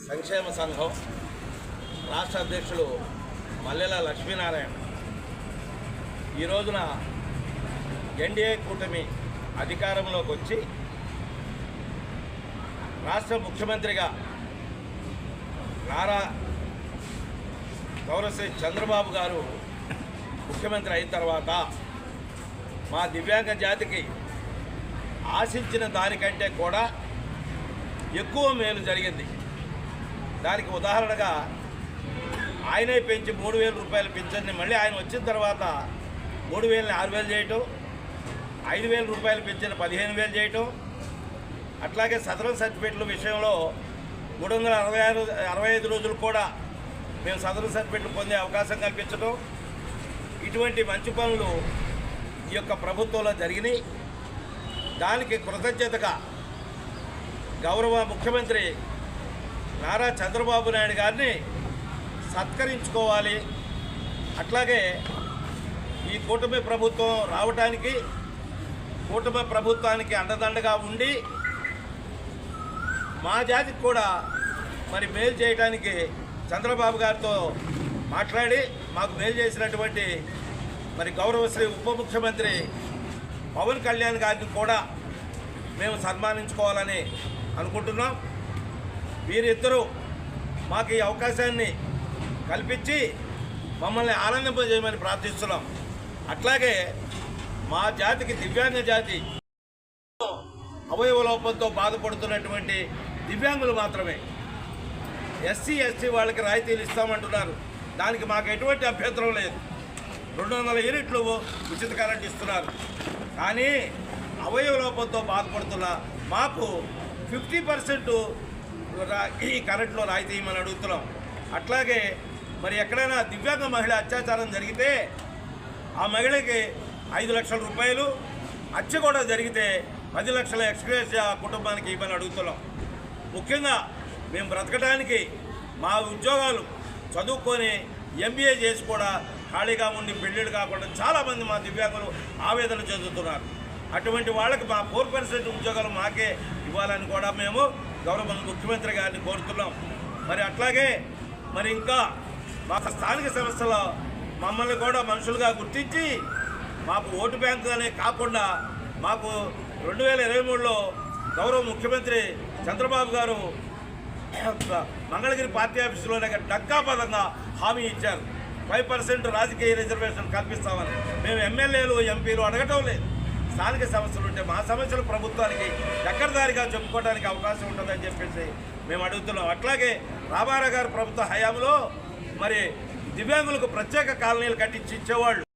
సంక్షేమ సంఘం రాష్ట్ర అధ్యక్షులు మల్లెల లక్ష్మీనారాయణ ఈ రోజున ఎన్డీఏ కూటమి అధికారంలోకి వచ్చి రాష్ట్ర ముఖ్యమంత్రిగా నారా గౌరవ శ్రీ చంద్రబాబు గారు ముఖ్యమంత్రి అయిన తర్వాత మా దివ్యాంగ జాతికి ఆశించిన దానికంటే కూడా ఎక్కువ మేలు జరిగింది. దానికి ఉదాహరణగా ఆయనే పెంచి 3,000 రూపాయలు పింఛన్ని మళ్ళీ ఆయన వచ్చిన తర్వాత 3,000ని 6,000 చేయటం, 5,000 రూపాయలు పింఛన్ని 15,000 చేయటం, అట్లాగే సదరన్ సర్టిఫికెట్ల విషయంలో 365 రోజులు కూడా మేము సదరన్ సర్టిఫికెట్లు పొందే అవకాశం కల్పించడం, ఇటువంటి మంచి పనులు ఈ యొక్క ప్రభుత్వంలో జరిగినాయి. దానికి కృతజ్ఞతగా గౌరవ ముఖ్యమంత్రి నారా చంద్రబాబు నాయుడు గారిని సత్కరించుకోవాలి. అట్లాగే ఈ కూటమి ప్రభుత్వం రావడానికి, కూటమి ప్రభుత్వానికి అండదండగా ఉండి మా జాతికి కూడా మరి మేలు చేయడానికి చంద్రబాబు గారితో మాట్లాడి మాకు మేలు చేసినటువంటి మరి గౌరవశ్రీ ఉప ముఖ్యమంత్రి పవన్ కళ్యాణ్ గారిని కూడా మేము సన్మానించుకోవాలని అనుకుంటున్నాం. వీరిద్దరూ మాకు ఈ అవకాశాన్ని కల్పించి మమ్మల్ని ఆనందింపజేయమని ప్రార్థిస్తున్నాం. అట్లాగే మా జాతికి దివ్యాంగ జాతి అవయవ లోపంతో బాధపడుతున్నటువంటి దివ్యాంగులు మాత్రమే ఎస్సీ ఎస్టీ వాళ్ళకి రాయితీలు ఇస్తామంటున్నారు. దానికి మాకు ఎటువంటి అభ్యంతరం లేదు. 200 యూనిట్లు ఉచిత కరెంట్ ఇస్తున్నారు. కానీ అవయవ లోపంతో బాధపడుతున్న మాకు 50% ఈ కరెంట్లో రాయితీ ఇవ్వమని అడుగుతున్నాం. అట్లాగే మరి ఎక్కడైనా దివ్యాంగ మహిళ అత్యాచారం జరిగితే ఆ మహిళకి 5 లక్షల రూపాయలు, హత్య కూడా జరిగితే 10 లక్షల ఎక్స్గ్రేషియా కుటుంబానికి ఇవ్వమని అడుగుతున్నాం. ముఖ్యంగా మేము బ్రతకడానికి మా ఉద్యోగాలు చదువుకొని MBA చేసి కూడా ఖాళీగా ఉండి పెళ్ళిళ్ళు కాకుండా చాలామంది మా దివ్యాంగులు ఆవేదన చెందుతున్నారు. అటువంటి వాళ్ళకి మా 4% ఉద్యోగాలు మాకే ఇవ్వాలని కూడా మేము గౌరవ ముఖ్యమంత్రి గారిని కోరుతున్నాం. మరి అట్లాగే మరి ఇంకా మా స్థానిక సంస్థలో మమ్మల్ని కూడా మనుషులుగా గుర్తించి మాకు ఓటు బ్యాంకుగానే కాకుండా మాకు 2023లో గౌరవ ముఖ్యమంత్రి చంద్రబాబు గారు మంగళగిరి పార్టీ ఆఫీసులోనే డక్కాపదంగా హామీ ఇచ్చారు. 5% రాజకీయ రిజర్వేషన్ కల్పిస్తామని. మేము ఎమ్మెల్యేలు ఎంపీలు అడగటం లేదు. స్థానిక సమస్యలు ఉంటే మా సమస్యలు ప్రభుత్వానికి చక్కరదారిగా చెప్పుకోవడానికి అవకాశం ఉంటుందని చెప్పేసి మేము అడుగుతున్నాం. అట్లాగే రామారావు గారు ప్రభుత్వ హయాంలో మరి దివ్యాంగులకు ప్రత్యేక కాలనీలు కట్టించి ఇచ్చేవాళ్ళు.